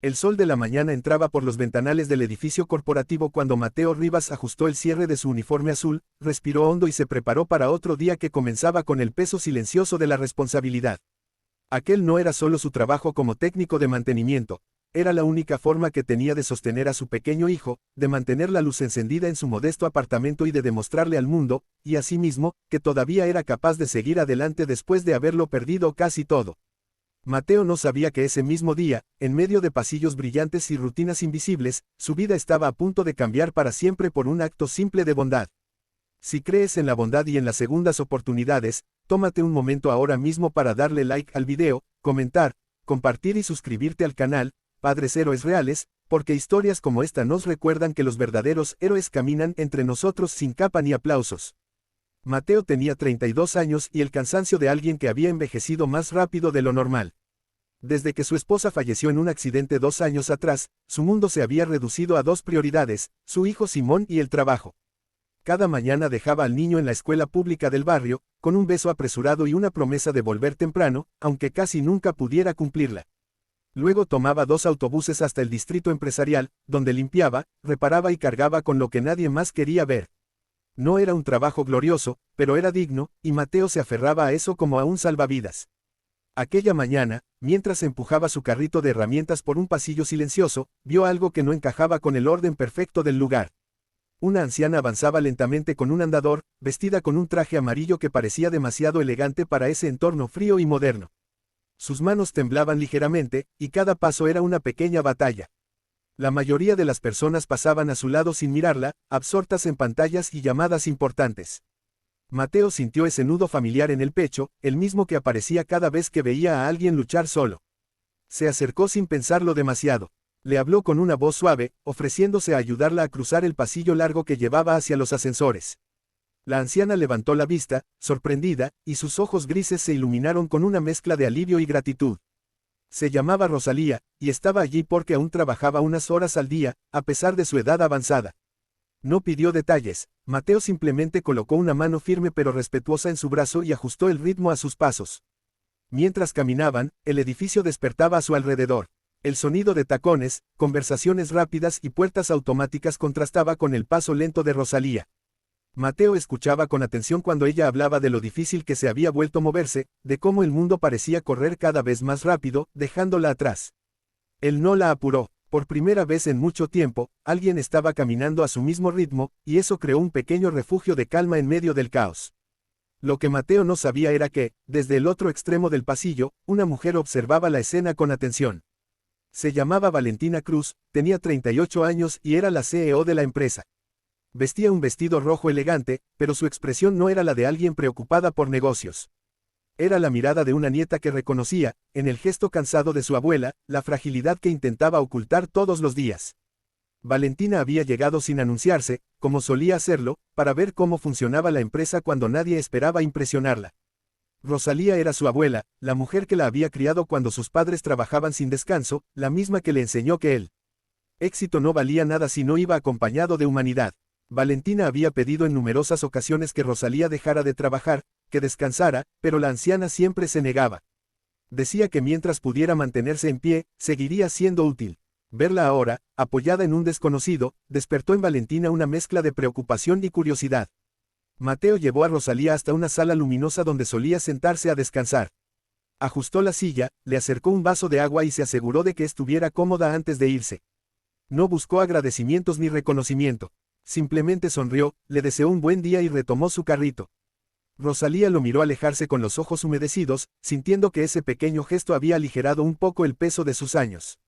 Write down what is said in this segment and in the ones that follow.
El sol de la mañana entraba por los ventanales del edificio corporativo cuando Mateo Rivas ajustó el cierre de su uniforme azul, respiró hondo y se preparó para otro día que comenzaba con el peso silencioso de la responsabilidad. Aquel no era solo su trabajo como técnico de mantenimiento, era la única forma que tenía de sostener a su pequeño hijo, de mantener la luz encendida en su modesto apartamento y de demostrarle al mundo, y a sí mismo, que todavía era capaz de seguir adelante después de haberlo perdido casi todo. Mateo no sabía que ese mismo día, en medio de pasillos brillantes y rutinas invisibles, su vida estaba a punto de cambiar para siempre por un acto simple de bondad. Si crees en la bondad y en las segundas oportunidades, tómate un momento ahora mismo para darle like al video, comentar, compartir y suscribirte al canal, Padres Héroes Reales, porque historias como esta nos recuerdan que los verdaderos héroes caminan entre nosotros sin capa ni aplausos. Mateo tenía 32 años y el cansancio de alguien que había envejecido más rápido de lo normal. Desde que su esposa falleció en un accidente 2 años atrás, su mundo se había reducido a 2 prioridades, su hijo Simón y el trabajo. Cada mañana dejaba al niño en la escuela pública del barrio, con un beso apresurado y una promesa de volver temprano, aunque casi nunca pudiera cumplirla. Luego tomaba 2 autobuses hasta el distrito empresarial, donde limpiaba, reparaba y cargaba con lo que nadie más quería ver. No era un trabajo glorioso, pero era digno, y Mateo se aferraba a eso como a un salvavidas. Aquella mañana, mientras empujaba su carrito de herramientas por un pasillo silencioso, vio algo que no encajaba con el orden perfecto del lugar. Una anciana avanzaba lentamente con un andador, vestida con un traje amarillo que parecía demasiado elegante para ese entorno frío y moderno. Sus manos temblaban ligeramente, y cada paso era una pequeña batalla. La mayoría de las personas pasaban a su lado sin mirarla, absortas en pantallas y llamadas importantes. Mateo sintió ese nudo familiar en el pecho, el mismo que aparecía cada vez que veía a alguien luchar solo. Se acercó sin pensarlo demasiado. Le habló con una voz suave, ofreciéndose a ayudarla a cruzar el pasillo largo que llevaba hacia los ascensores. La anciana levantó la vista, sorprendida, y sus ojos grises se iluminaron con una mezcla de alivio y gratitud. Se llamaba Rosalía, y estaba allí porque aún trabajaba unas horas al día, a pesar de su edad avanzada. No pidió detalles, Mateo simplemente colocó una mano firme pero respetuosa en su brazo y ajustó el ritmo a sus pasos. Mientras caminaban, el edificio despertaba a su alrededor. El sonido de tacones, conversaciones rápidas y puertas automáticas contrastaba con el paso lento de Rosalía. Mateo escuchaba con atención cuando ella hablaba de lo difícil que se había vuelto moverse, de cómo el mundo parecía correr cada vez más rápido, dejándola atrás. Él no la apuró. Por primera vez en mucho tiempo, alguien estaba caminando a su mismo ritmo, y eso creó un pequeño refugio de calma en medio del caos. Lo que Mateo no sabía era que, desde el otro extremo del pasillo, una mujer observaba la escena con atención. Se llamaba Valentina Cruz, tenía 38 años y era la CEO de la empresa. Vestía un vestido rojo elegante, pero su expresión no era la de alguien preocupada por negocios. Era la mirada de una nieta que reconocía, en el gesto cansado de su abuela, la fragilidad que intentaba ocultar todos los días. Valentina había llegado sin anunciarse, como solía hacerlo, para ver cómo funcionaba la empresa cuando nadie esperaba impresionarla. Rosalía era su abuela, la mujer que la había criado cuando sus padres trabajaban sin descanso, la misma que le enseñó que el éxito no valía nada si no iba acompañado de humanidad. Valentina había pedido en numerosas ocasiones que Rosalía dejara de trabajar, que descansara, pero la anciana siempre se negaba. Decía que mientras pudiera mantenerse en pie, seguiría siendo útil. Verla ahora, apoyada en un desconocido, despertó en Valentina una mezcla de preocupación y curiosidad. Mateo llevó a Rosalía hasta una sala luminosa donde solía sentarse a descansar. Ajustó la silla, le acercó un vaso de agua y se aseguró de que estuviera cómoda antes de irse. No buscó agradecimientos ni reconocimiento. Simplemente sonrió, le deseó un buen día y retomó su carrito. Rosalía lo miró alejarse con los ojos humedecidos, sintiendo que ese pequeño gesto había aligerado un poco el peso de sus años.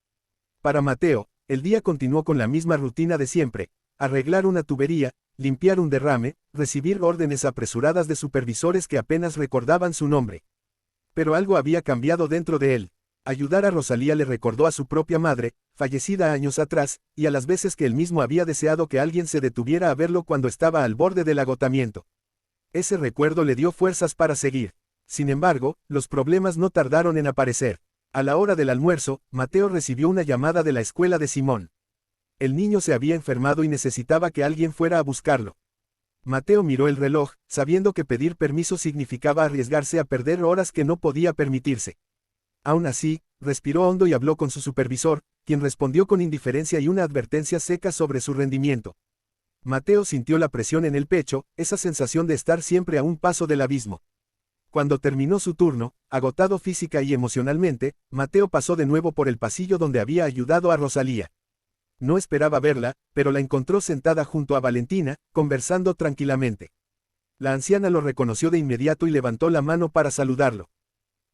Para Mateo, el día continuó con la misma rutina de siempre: arreglar una tubería, limpiar un derrame, recibir órdenes apresuradas de supervisores que apenas recordaban su nombre. Pero algo había cambiado dentro de él. Ayudar a Rosalía le recordó a su propia madre, fallecida años atrás, y a las veces que él mismo había deseado que alguien se detuviera a verlo cuando estaba al borde del agotamiento. Ese recuerdo le dio fuerzas para seguir. Sin embargo, los problemas no tardaron en aparecer. A la hora del almuerzo, Mateo recibió una llamada de la escuela de Simón. El niño se había enfermado y necesitaba que alguien fuera a buscarlo. Mateo miró el reloj, sabiendo que pedir permiso significaba arriesgarse a perder horas que no podía permitirse. Aún así, respiró hondo y habló con su supervisor, quien respondió con indiferencia y una advertencia seca sobre su rendimiento. Mateo sintió la presión en el pecho, esa sensación de estar siempre a un paso del abismo. Cuando terminó su turno, agotado física y emocionalmente, Mateo pasó de nuevo por el pasillo donde había ayudado a Rosalía. No esperaba verla, pero la encontró sentada junto a Valentina, conversando tranquilamente. La anciana lo reconoció de inmediato y levantó la mano para saludarlo.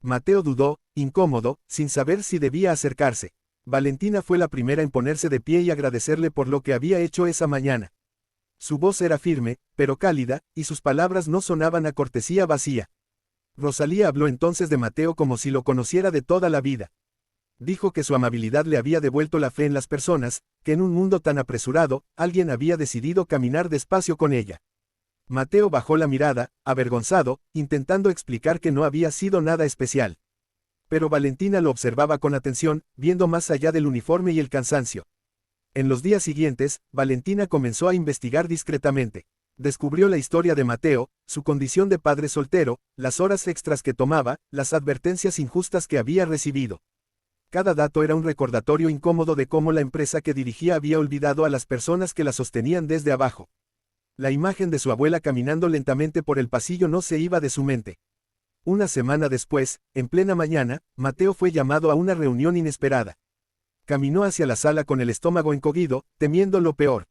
Mateo dudó, incómodo, sin saber si debía acercarse. Valentina fue la primera en ponerse de pie y agradecerle por lo que había hecho esa mañana. Su voz era firme, pero cálida, y sus palabras no sonaban a cortesía vacía. Rosalía habló entonces de Mateo como si lo conociera de toda la vida. Dijo que su amabilidad le había devuelto la fe en las personas, que en un mundo tan apresurado, alguien había decidido caminar despacio con ella. Mateo bajó la mirada, avergonzado, intentando explicar que no había sido nada especial. Pero Valentina lo observaba con atención, viendo más allá del uniforme y el cansancio. En los días siguientes, Valentina comenzó a investigar discretamente. Descubrió la historia de Mateo, su condición de padre soltero, las horas extras que tomaba, las advertencias injustas que había recibido. Cada dato era un recordatorio incómodo de cómo la empresa que dirigía había olvidado a las personas que la sostenían desde abajo. La imagen de su abuela caminando lentamente por el pasillo no se iba de su mente. Una semana después, en plena mañana, Mateo fue llamado a una reunión inesperada. Caminó hacia la sala con el estómago encogido, temiendo lo peor.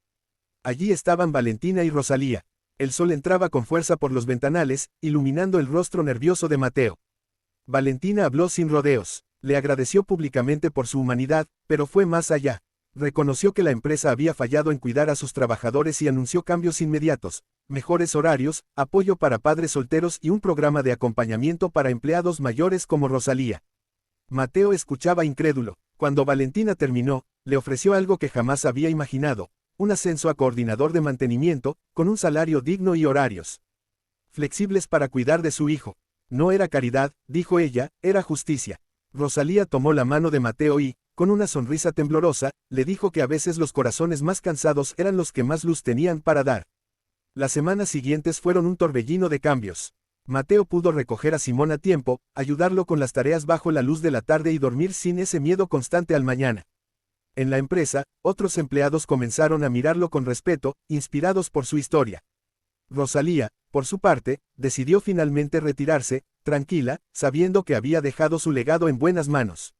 Allí estaban Valentina y Rosalía. El sol entraba con fuerza por los ventanales, iluminando el rostro nervioso de Mateo. Valentina habló sin rodeos. Le agradeció públicamente por su humanidad, pero fue más allá. Reconoció que la empresa había fallado en cuidar a sus trabajadores y anunció cambios inmediatos, mejores horarios, apoyo para padres solteros y un programa de acompañamiento para empleados mayores como Rosalía. Mateo escuchaba incrédulo. Cuando Valentina terminó, le ofreció algo que jamás había imaginado, un ascenso a coordinador de mantenimiento, con un salario digno y horarios flexibles para cuidar de su hijo. No era caridad, dijo ella, era justicia. Rosalía tomó la mano de Mateo y, con una sonrisa temblorosa, le dijo que a veces los corazones más cansados eran los que más luz tenían para dar. Las semanas siguientes fueron un torbellino de cambios. Mateo pudo recoger a Simón a tiempo, ayudarlo con las tareas bajo la luz de la tarde y dormir sin ese miedo constante al mañana. En la empresa, otros empleados comenzaron a mirarlo con respeto, inspirados por su historia. Rosalía, por su parte, decidió finalmente retirarse, tranquila, sabiendo que había dejado su legado en buenas manos.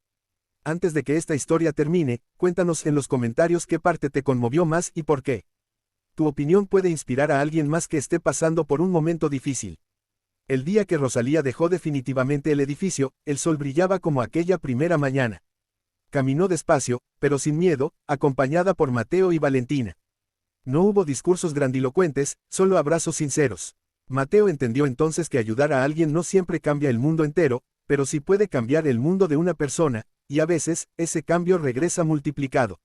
Antes de que esta historia termine, cuéntanos en los comentarios qué parte te conmovió más y por qué. Tu opinión puede inspirar a alguien más que esté pasando por un momento difícil. El día que Rosalía dejó definitivamente el edificio, el sol brillaba como aquella primera mañana. Caminó despacio, pero sin miedo, acompañada por Mateo y Valentina. No hubo discursos grandilocuentes, solo abrazos sinceros. Mateo entendió entonces que ayudar a alguien no siempre cambia el mundo entero, pero sí puede cambiar el mundo de una persona, y a veces, ese cambio regresa multiplicado.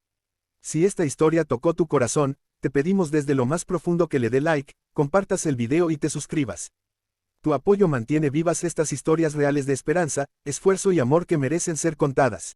Si esta historia tocó tu corazón, te pedimos desde lo más profundo que le dé like, compartas el video y te suscribas. Tu apoyo mantiene vivas estas historias reales de esperanza, esfuerzo y amor que merecen ser contadas.